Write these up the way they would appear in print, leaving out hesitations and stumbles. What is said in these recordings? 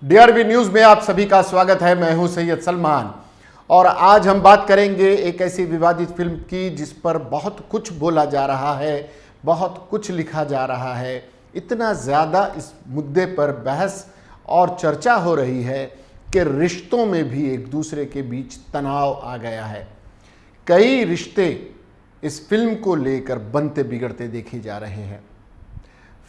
DRB news में आप सभी का स्वागत है। मैं हूं सैयद सलमान और आज हम बात करेंगे एक ऐसी विवादित फिल्म की जिस पर बहुत कुछ बोला जा रहा है, बहुत कुछ लिखा जा रहा है। इतना ज़्यादा इस मुद्दे पर बहस और चर्चा हो रही है कि रिश्तों में भी एक दूसरे के बीच तनाव आ गया है। कई रिश्ते इस फिल्म को लेकर बनते बिगड़ते देखे जा रहे हैं।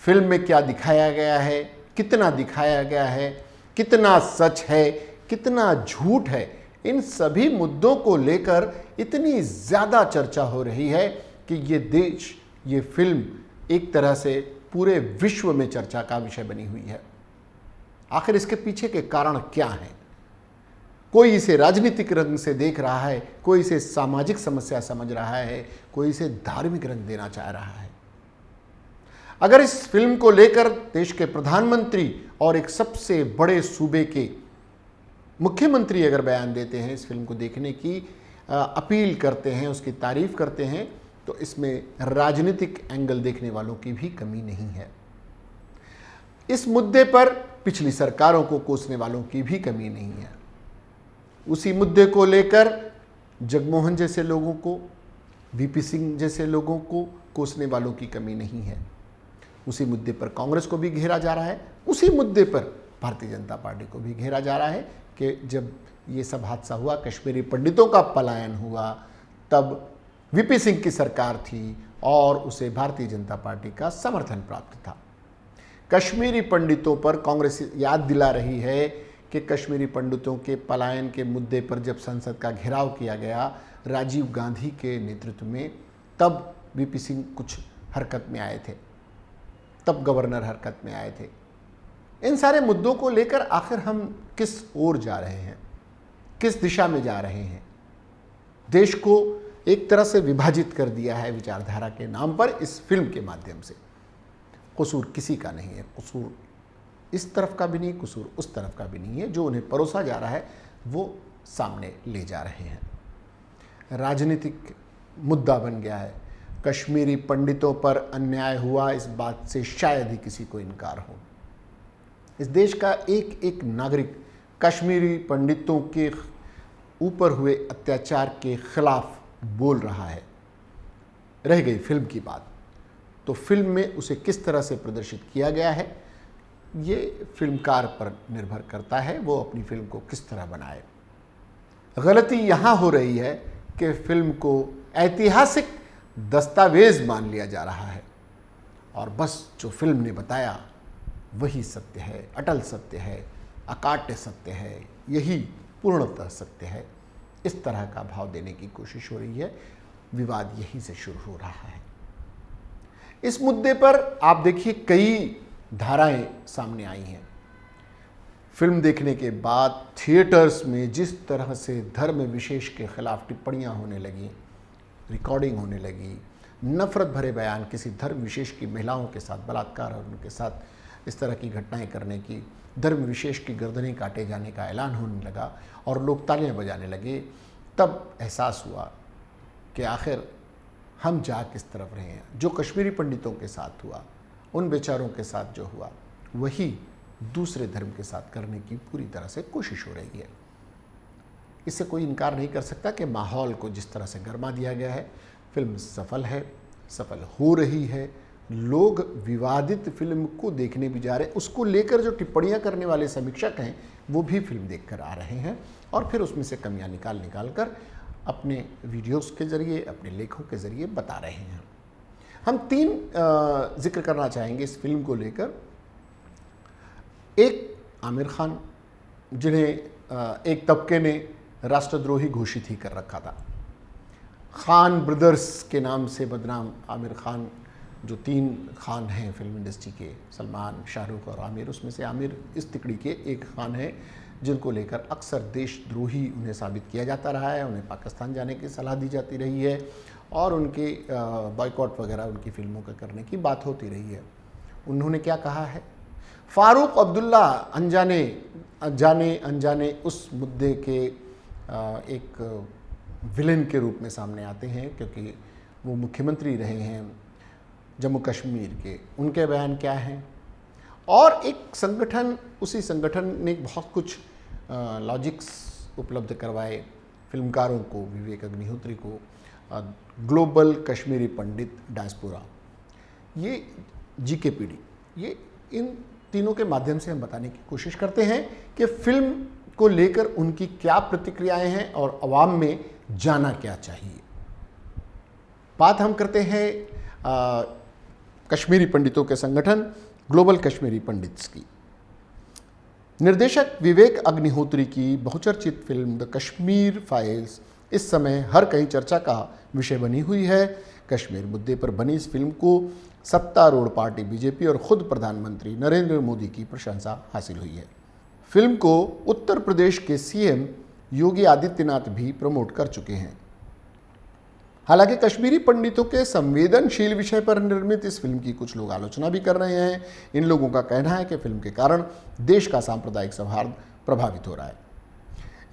फिल्म में क्या दिखाया गया है, कितना दिखाया गया है, कितना सच है, कितना झूठ है, इन सभी मुद्दों को लेकर इतनी ज़्यादा चर्चा हो रही है कि ये देश, ये फिल्म एक तरह से पूरे विश्व में चर्चा का विषय बनी हुई है। आखिर इसके पीछे के कारण क्या हैं? कोई इसे राजनीतिक रंग से देख रहा है, कोई इसे सामाजिक समस्या समझ रहा है, कोई इसे धार्मिक रंग देना चाह रहा है। अगर इस फिल्म को लेकर देश के प्रधानमंत्री और एक सबसे बड़े सूबे के मुख्यमंत्री अगर बयान देते हैं, इस फिल्म को देखने की अपील करते हैं, उसकी तारीफ करते हैं, तो इसमें राजनीतिक एंगल देखने वालों की भी कमी नहीं है। इस मुद्दे पर पिछली सरकारों को कोसने वालों की भी कमी नहीं है। उसी मुद्दे को लेकर जगमोहन जैसे लोगों को, वीपी सिंह जैसे लोगों को कोसने वालों की कमी नहीं है। उसी मुद्दे पर कांग्रेस को भी घेरा जा रहा है। उसी मुद्दे पर भारतीय जनता पार्टी को भी घेरा जा रहा है कि जब ये सब हादसा हुआ, कश्मीरी पंडितों का पलायन हुआ, तब वीपी सिंह की सरकार थी और उसे भारतीय जनता पार्टी का समर्थन प्राप्त था। कश्मीरी पंडितों पर कांग्रेस याद दिला रही है कि कश्मीरी पंडितों के पलायन के मुद्दे पर जब संसद का घेराव किया गया राजीव गांधी के नेतृत्व में, तब वीपी सिंह कुछ हरकत में आए थे, तब गवर्नर हरकत में आए थे। इन सारे मुद्दों को लेकर आखिर हम किस ओर जा रहे हैं, किस दिशा में जा रहे हैं? देश को एक तरह से विभाजित कर दिया है विचारधारा के नाम पर इस फिल्म के माध्यम से। कसूर किसी का नहीं है, कसूर इस तरफ का भी नहीं, कसूर उस तरफ का भी नहीं है। जो उन्हें परोसा जा रहा है वो सामने ले जा रहे हैं। राजनीतिक मुद्दा बन गया है। कश्मीरी पंडितों पर अन्याय हुआ, इस बात से शायद ही किसी को इनकार हो। इस देश का एक एक नागरिक कश्मीरी पंडितों के ऊपर हुए अत्याचार के खिलाफ बोल रहा है। रह गई फिल्म की बात, तो फिल्म में उसे किस तरह से प्रदर्शित किया गया है, ये फिल्मकार पर निर्भर करता है, वो अपनी फिल्म को किस तरह बनाए। गलती यहाँ हो रही है कि फिल्म को ऐतिहासिक दस्तावेज मान लिया जा रहा है और बस जो फिल्म ने बताया वही सत्य है, अटल सत्य है, अकाट्य सत्य है, यही पूर्णतः सत्य है। इस तरह का भाव देने की कोशिश हो रही है। विवाद यहीं से शुरू हो रहा है। इस मुद्दे पर आप देखिए कई धाराएं सामने आई हैं। फिल्म देखने के बाद थिएटर्स में जिस तरह से धर्म विशेष के खिलाफ टिप्पणियां होने लगी, रिकॉर्डिंग होने लगी, नफरत भरे बयान, किसी धर्म विशेष की महिलाओं के साथ बलात्कार और उनके साथ इस तरह की घटनाएं करने की, धर्म विशेष की गर्दनें काटे जाने का ऐलान होने लगा और लोग तालियां बजाने लगे, तब एहसास हुआ कि आखिर हम जा किस तरफ रहे हैं। जो कश्मीरी पंडितों के साथ हुआ, उन बेचारों के साथ जो हुआ, वही दूसरे धर्म के साथ करने की पूरी तरह से कोशिश हो रही है। इससे कोई इनकार नहीं कर सकता कि माहौल को जिस तरह से गरमा दिया गया है, फिल्म सफल है, सफल हो रही है। लोग विवादित फिल्म को देखने भी जा रहे हैं। उसको लेकर जो टिप्पणियां करने वाले समीक्षक हैं वो भी फिल्म देखकर आ रहे हैं और फिर उसमें से कमियां निकाल कर अपने वीडियोस के ज़रिए, अपने लेखों के ज़रिए बता रहे हैं। हम तीन जिक्र करना चाहेंगे इस फिल्म को लेकर। एक, आमिर खान, जिन्हें एक तबके ने राष्ट्रद्रोही घोषित ही कर रखा था। खान ब्रदर्स के नाम से बदनाम आमिर खान, जो तीन खान हैं फिल्म इंडस्ट्री के, सलमान, शाहरुख और आमिर, उसमें से आमिर इस तिकड़ी के एक खान हैं जिनको लेकर अक्सर देशद्रोही उन्हें साबित किया जाता रहा है। उन्हें पाकिस्तान जाने की सलाह दी जाती रही है और उनके बॉयकॉट वगैरह उनकी फिल्मों का करने की बात होती रही है। उन्होंने क्या कहा है? फारूक अब्दुल्ला अनजाने उस मुद्दे के एक विलेन के रूप में सामने आते हैं, क्योंकि वो मुख्यमंत्री रहे हैं जम्मू कश्मीर के। उनके बयान क्या हैं और एक संगठन, उसी संगठन ने बहुत कुछ लॉजिक्स उपलब्ध करवाए फिल्मकारों को, विवेक अग्निहोत्री को, ग्लोबल कश्मीरी पंडित डायस्पोरा, ये GKPD, ये इन तीनों के माध्यम से हम बताने की कोशिश करते हैं कि फिल्म को लेकर उनकी क्या प्रतिक्रियाएं हैं और अवाम में जाना क्या चाहिए। बात हम करते हैं कश्मीरी पंडितों के संगठन ग्लोबल कश्मीरी पंडित्स की। निर्देशक विवेक अग्निहोत्री की बहुचर्चित फिल्म द कश्मीर फाइल्स इस समय हर कहीं चर्चा का विषय बनी हुई है। कश्मीर मुद्दे पर बनी इस फिल्म को सत्तारूढ़ पार्टी बीजेपी और खुद प्रधानमंत्री नरेंद्र मोदी की प्रशंसा हासिल हुई है। फिल्म को उत्तर प्रदेश के CM योगी आदित्यनाथ भी प्रमोट कर चुके हैं। हालांकि कश्मीरी पंडितों के संवेदनशील विषय पर निर्मित इस फिल्म की कुछ लोग आलोचना भी कर रहे हैं। इन लोगों का कहना है कि फिल्म के कारण देश का सांप्रदायिक सौहार्द प्रभावित हो रहा है।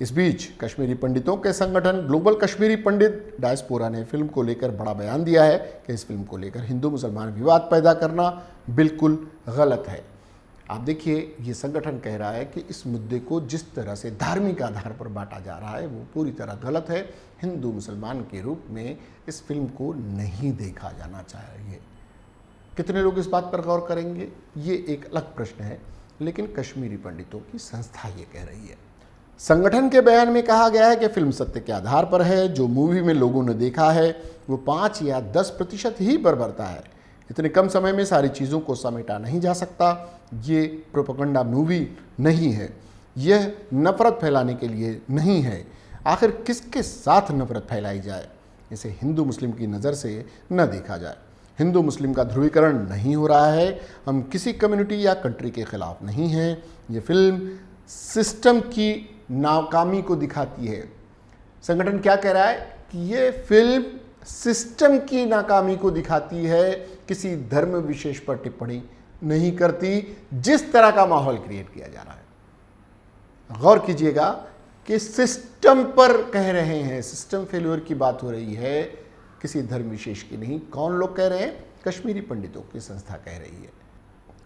इस बीच कश्मीरी पंडितों के संगठन ग्लोबल कश्मीरी पंडित डायस्पोरा ने फिल्म को लेकर बड़ा बयान दिया है कि इस फिल्म को लेकर हिंदू मुसलमान विवाद पैदा करना बिल्कुल गलत है। आप देखिए, ये संगठन कह रहा है कि इस मुद्दे को जिस तरह से धार्मिक आधार पर बांटा जा रहा है वो पूरी तरह गलत है। हिंदू मुसलमान के रूप में इस फिल्म को नहीं देखा जाना चाहिए। कितने लोग इस बात पर गौर करेंगे, ये एक अलग प्रश्न है, लेकिन कश्मीरी पंडितों की संस्था ये कह रही है। संगठन के बयान में कहा गया है कि फिल्म सत्य के आधार पर है। जो मूवी में लोगों ने देखा है वो 5 या 10% ही बरबरता है। इतने कम समय में सारी चीज़ों को समेटा नहीं जा सकता। ये प्रोपेगेंडा मूवी नहीं है, यह नफरत फैलाने के लिए नहीं है। आखिर किसके साथ नफरत फैलाई जाए, इसे हिंदू मुस्लिम की नज़र से न देखा जाए। हिंदू मुस्लिम का ध्रुवीकरण नहीं हो रहा है। हम किसी कम्युनिटी या कंट्री के खिलाफ नहीं हैं। ये फिल्म सिस्टम की नाकामी को दिखाती है। संगठन क्या कह रहा है कि ये फिल्म सिस्टम की नाकामी को दिखाती है, किसी धर्म विशेष पर टिप्पणी नहीं करती। जिस तरह का माहौल क्रिएट किया जा रहा है, गौर कीजिएगा कि सिस्टम पर कह रहे हैं, सिस्टम फेल्योर की बात हो रही है, किसी धर्म विशेष की नहीं। कौन लोग कह रहे हैं? कश्मीरी पंडितों की संस्था कह रही है।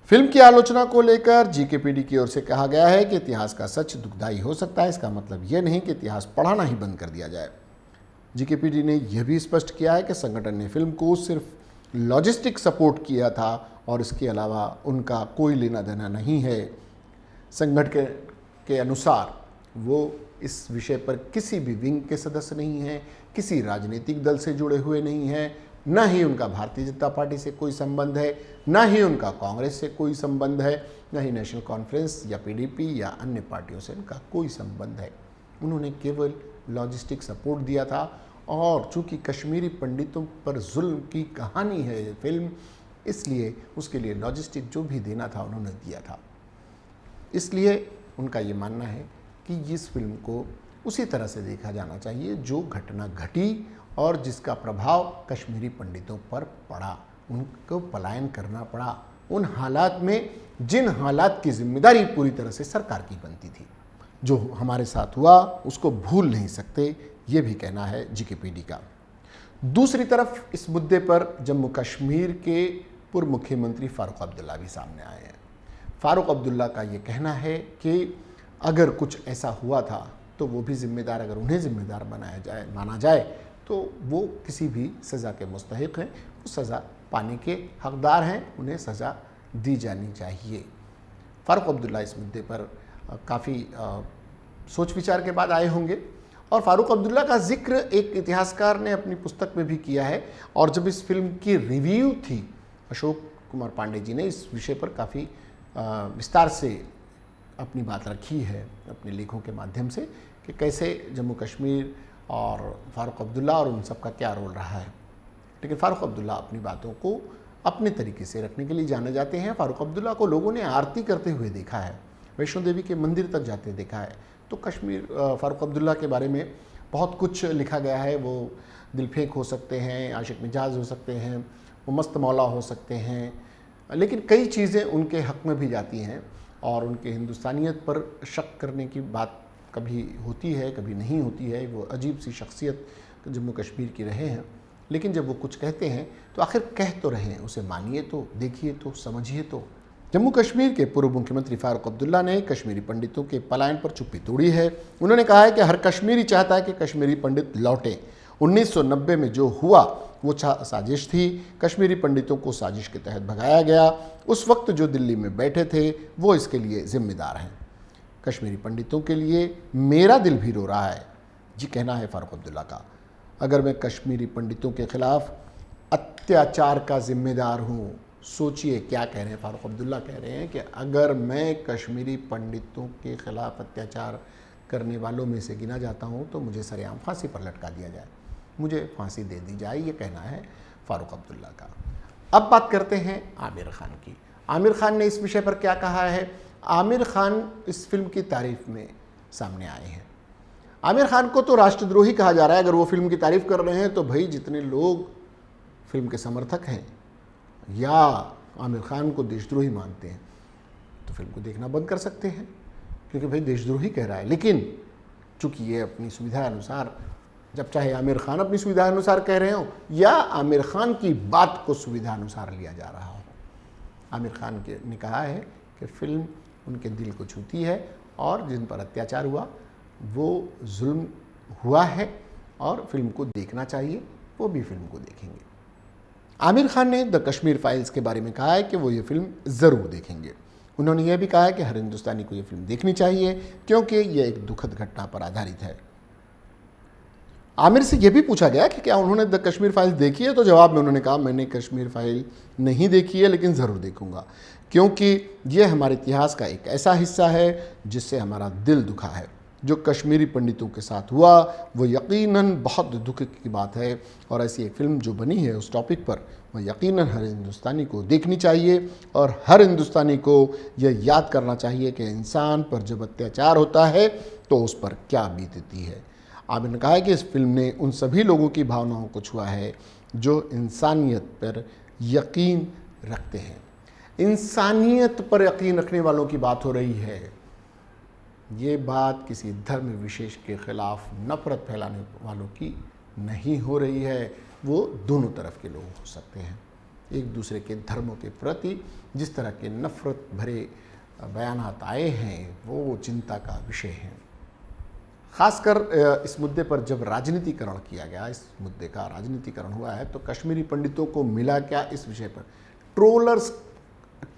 फिल्म की आलोचना को लेकर GKPD की ओर से कहा गया है कि इतिहास का सच दुखदाई हो सकता है। इसका मतलब यह नहीं कि इतिहास पढ़ाना ही बंद कर दिया जाए। GKPD ने यह भी स्पष्ट किया है कि संगठन ने फिल्म को सिर्फ लॉजिस्टिक सपोर्ट किया था और इसके अलावा उनका कोई लेना देना नहीं है। संगठन के अनुसार वो इस विषय पर किसी भी विंग के सदस्य नहीं हैं, किसी राजनीतिक दल से जुड़े हुए नहीं हैं, न ही उनका भारतीय जनता पार्टी से कोई संबंध है, न ही उनका कांग्रेस से कोई संबंध है, न ही नेशनल कॉन्फ्रेंस या PDP या अन्य पार्टियों से उनका कोई संबंध है। उन्होंने केवल लॉजिस्टिक सपोर्ट दिया था और चूंकि कश्मीरी पंडितों पर जुल्म की कहानी है ये फिल्म, इसलिए उसके लिए लॉजिस्टिक जो भी देना था उन्होंने दिया था। इसलिए उनका ये मानना है कि इस फिल्म को उसी तरह से देखा जाना चाहिए जो घटना घटी और जिसका प्रभाव कश्मीरी पंडितों पर पड़ा, उनको पलायन करना पड़ा उन हालात में जिन हालात की जिम्मेदारी पूरी तरह से सरकार की बनती थी। जो हमारे साथ हुआ उसको भूल नहीं सकते, ये भी कहना है GKPD का। दूसरी तरफ इस मुद्दे पर जम्मू कश्मीर के पूर्व मुख्यमंत्री फारूक अब्दुल्ला भी सामने आए हैं। फारूक अब्दुल्ला का ये कहना है कि अगर कुछ ऐसा हुआ था तो वो भी जिम्मेदार, अगर उन्हें जिम्मेदार माना जाए तो वो किसी भी सज़ा के मुस्तहिक हैं, वो सज़ा पाने के हकदार हैं, उन्हें सज़ा दी जानी चाहिए। फारूक अब्दुल्ला इस मुद्दे पर काफ़ी सोच विचार के बाद आए होंगे और फारूक अब्दुल्ला का जिक्र एक इतिहासकार ने अपनी पुस्तक में भी किया है। और जब इस फिल्म की रिव्यू थी, अशोक कुमार पांडे जी ने इस विषय पर काफ़ी विस्तार से अपनी बात रखी है अपने लेखों के माध्यम से कि कैसे जम्मू कश्मीर और फारूक अब्दुल्ला और उन सब का क्या रोल रहा है। लेकिन फारूक अब्दुल्ला अपनी बातों को अपने तरीके से रखने के लिए जाने जाते हैं। फारूक अब्दुल्ला को लोगों ने आरती करते हुए देखा है, वैष्णो देवी के मंदिर तक जाते देखा है। तो कश्मीर फारूक अब्दुल्ला के बारे में बहुत कुछ लिखा गया है। वो दिलफेक हो सकते हैं, आशिक मिजाज हो सकते हैं, वो मस्त मौला हो सकते हैं, लेकिन कई चीज़ें उनके हक़ में भी जाती हैं और उनके हिंदुस्तानियत पर शक करने की बात कभी होती है कभी नहीं होती है। वो अजीब सी शख्सियत जम्मू कश्मीर की रहे हैं, लेकिन जब वो कुछ कहते हैं तो आखिर कह तो रहे हैं, उसे मानिए तो, देखिए तो, समझिए तो। जम्मू कश्मीर के पूर्व मुख्यमंत्री फारूक अब्दुल्ला ने कश्मीरी पंडितों के पलायन पर चुप्पी तोड़ी है। उन्होंने कहा है कि हर कश्मीरी चाहता है कि कश्मीरी पंडित लौटें। 1990 में जो हुआ वो साजिश थी। कश्मीरी पंडितों को साजिश के तहत भगाया गया। उस वक्त जो दिल्ली में बैठे थे वो इसके लिए जिम्मेदार हैं। कश्मीरी पंडितों के लिए मेरा दिल भी रो रहा है, जी कहना है फारूक अब्दुल्ला का। अगर मैं कश्मीरी पंडितों के खिलाफ अत्याचार का जिम्मेदार हूँ, सोचिए क्या कह रहे हैं फारूक अब्दुल्ला। कह रहे हैं कि अगर मैं कश्मीरी पंडितों के खिलाफ अत्याचार करने वालों में से गिना जाता हूँ तो मुझे सरेआम फांसी पर लटका दिया जाए, मुझे फांसी दे दी जाए, ये कहना है फारूक अब्दुल्ला का। अब बात करते हैं आमिर खान की। आमिर खान ने इस विषय पर क्या कहा है। आमिर खान इस फिल्म की तारीफ में सामने आए हैं। आमिर खान को तो राष्ट्रद्रोही कहा जा रहा है। अगर वो फिल्म की तारीफ कर रहे हैं तो भाई जितने लोग फिल्म के समर्थक हैं या आमिर खान को देशद्रोही मानते हैं तो फिल्म को देखना बंद कर सकते हैं, क्योंकि भाई देशद्रोही कह रहा है। लेकिन चूंकि ये अपनी सुविधा अनुसार, जब चाहे आमिर खान अपनी सुविधा अनुसार कह रहे हो या आमिर खान की बात को सुविधा अनुसार लिया जा रहा हो, आमिर खान ने कहा है कि फिल्म उनके दिल को छूती है और जिन पर अत्याचार हुआ वो जुल्म हुआ है और फिल्म को देखना चाहिए, वो भी फिल्म को देखेंगे। आमिर खान ने द कश्मीर फाइल्स के बारे में कहा है कि वो ये फिल्म ज़रूर देखेंगे। उन्होंने यह भी कहा है कि हर हिंदुस्तानी को ये फिल्म देखनी चाहिए क्योंकि यह एक दुखद घटना पर आधारित है। आमिर से यह भी पूछा गया कि क्या उन्होंने द कश्मीर फाइल्स देखी है, तो जवाब में उन्होंने कहा मैंने कश्मीर फाइल नहीं देखी है लेकिन ज़रूर देखूंगा, क्योंकि यह हमारे इतिहास का एक ऐसा हिस्सा है जिससे हमारा दिल दुखा है। जो कश्मीरी पंडितों के साथ हुआ वो यकीनन बहुत दुख की बात है और ऐसी एक फ़िल्म जो बनी है उस टॉपिक पर वह यकीनन हर हिंदुस्तानी को देखनी चाहिए और हर हिंदुस्तानी को यह याद करना चाहिए कि इंसान पर जब अत्याचार होता है तो उस पर क्या बीतती है। आमिर ने कहा है कि इस फिल्म ने उन सभी लोगों की भावनाओं को छुआ है जो इंसानियत पर यकीन रखते हैं। इंसानियत पर यकीन रखने वालों की बात हो रही है। ये बात किसी धर्म विशेष के खिलाफ नफरत फैलाने वालों की नहीं हो रही है। वो दोनों तरफ के लोग हो सकते हैं। एक दूसरे के धर्मों के प्रति जिस तरह के नफरत भरे बयानात आए हैं वो चिंता का विषय है। खासकर इस मुद्दे पर जब राजनीतिकरण किया गया, इस मुद्दे का राजनीतिकरण हुआ है तो कश्मीरी पंडितों को मिला क्या, इस विषय पर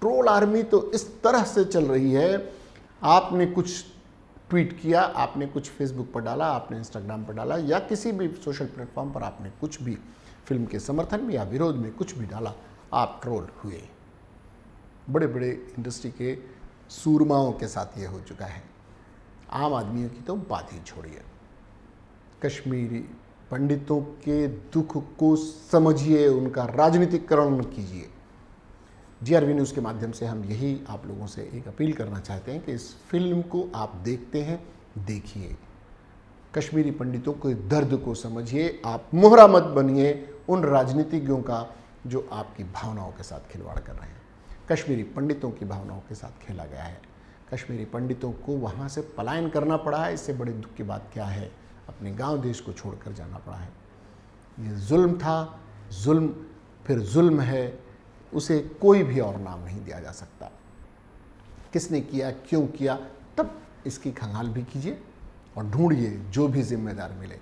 ट्रोल आर्मी तो इस तरह से चल रही है। आपने कुछ ट्वीट किया, आपने कुछ फेसबुक पर डाला, आपने इंस्टाग्राम पर डाला या किसी भी सोशल प्लेटफॉर्म पर आपने कुछ भी फिल्म के समर्थन में या विरोध में कुछ भी डाला, आप ट्रोल हुए। बड़े बड़े इंडस्ट्री के सूरमाओं के साथ ये हो चुका है। आम आदमियों की तो बात ही छोड़िए। कश्मीरी पंडितों के दुख को समझिए, उनका राजनीतिकरण कीजिए। GRV न्यूज़ के माध्यम से हम यही आप लोगों से एक अपील करना चाहते हैं कि इस फिल्म को आप देखते हैं, देखिए, कश्मीरी पंडितों के दर्द को समझिए। आप मोहरा मत बनिए उन राजनीतिज्ञों का जो आपकी भावनाओं के साथ खिलवाड़ कर रहे हैं। कश्मीरी पंडितों की भावनाओं के साथ खेला गया है। कश्मीरी पंडितों को वहाँ से पलायन करना पड़ा है। इससे बड़े दुख की बात क्या है, अपने गाँव देश को छोड़कर जाना पड़ा है। ये जुल्म था, जुल्म फिर जुल्म है, उसे कोई भी और नाम नहीं दिया जा सकता। किसने किया, क्यों किया, तब इसकी खंगाल भी कीजिए और ढूंढिए जो भी जिम्मेदार मिले।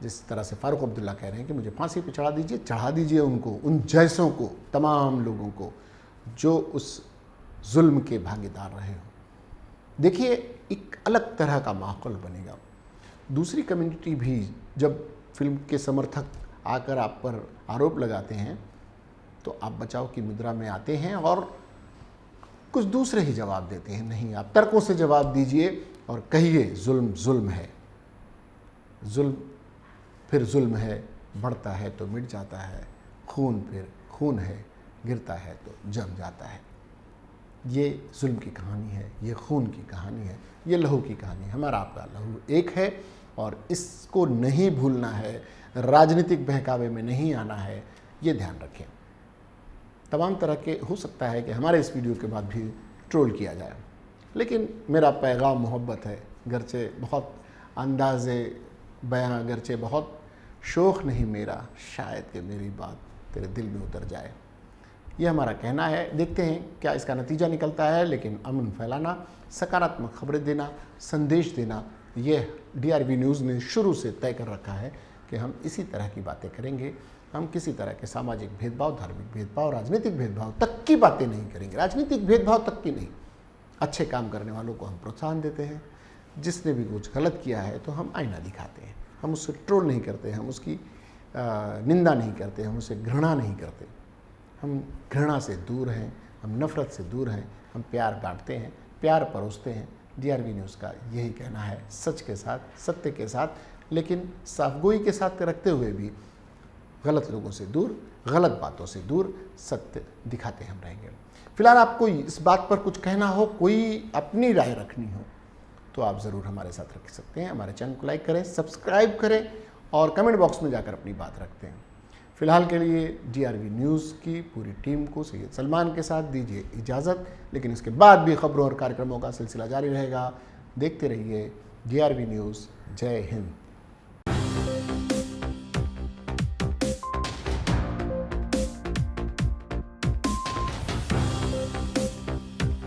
जिस तरह से फारूक अब्दुल्ला कह रहे हैं कि मुझे फांसी पे चढ़ा दीजिए उनको, उन जैसों को, तमाम लोगों को जो उस जुल्म के भागीदार रहे हो। देखिए एक अलग तरह का माहौल बनेगा। दूसरी कम्युनिटी भी जब फिल्म के समर्थक आकर आप पर आरोप लगाते हैं तो आप बचाव की मुद्रा में आते हैं और कुछ दूसरे ही जवाब देते हैं। नहीं, आप तर्कों से जवाब दीजिए और कहिए जुल्म जुल्म है, जुल्म फिर जुल्म है, बढ़ता है तो मिट जाता है, खून फिर खून है, गिरता है तो जम जाता है। ये जुल्म की कहानी है, ये खून की कहानी है, ये लहू की कहानी है। हमारा आपका लहू एक है और इसको नहीं भूलना है, राजनीतिक बहकावे में नहीं आना है, ये ध्यान रखें। तमाम तरह के हो सकता है कि हमारे इस वीडियो के बाद भी ट्रोल किया जाए, लेकिन मेरा पैगाम मोहब्बत है। गरचे बहुत अंदाज़े बयां, गरचे बहुत शौक़ नहीं मेरा, शायद कि मेरी बात तेरे दिल में उतर जाए। ये हमारा कहना है। देखते हैं क्या इसका नतीजा निकलता है, लेकिन अमन फैलाना, सकारात्मक खबरें देना, संदेश देना, ये DRV न्यूज़ ने शुरू से तय कर रखा है कि हम इसी तरह की बातें करेंगे। हम किसी तरह के सामाजिक भेदभाव, धार्मिक भेदभाव, राजनीतिक भेदभाव तक की बातें नहीं करेंगे, राजनीतिक भेदभाव तक की नहीं। अच्छे काम करने वालों को हम प्रोत्साहन देते हैं, जिसने भी कुछ गलत किया है तो हम आईना दिखाते हैं। हम उससे ट्रोल नहीं करते, हम उसकी निंदा नहीं करते, हम उससे घृणा नहीं करते। हम घृणा से दूर हैं, हम नफ़रत से दूर हैं, हम प्यार बांटते हैं, प्यार परोसते हैं। DRV न्यूज़ का यही कहना है, सच के साथ, सत्य के साथ, लेकिन साफगोई के साथ रखते हुए भी गलत लोगों से दूर, गलत बातों से दूर, सत्य दिखाते हम रहेंगे। फिलहाल आपको इस बात पर कुछ कहना हो, कोई अपनी राय रखनी हो, तो आप ज़रूर हमारे साथ रख सकते हैं। हमारे चैनल को लाइक करें, सब्सक्राइब करें और कमेंट बॉक्स में जाकर अपनी बात रखते हैं। फिलहाल के लिए DRV न्यूज़ की पूरी टीम को सैयद सलमान के साथ दीजिए इजाज़त, लेकिन इसके बाद भी खबरों और कार्यक्रमों का सिलसिला जारी रहेगा। देखते रहिए DRV न्यूज़। जय हिंद।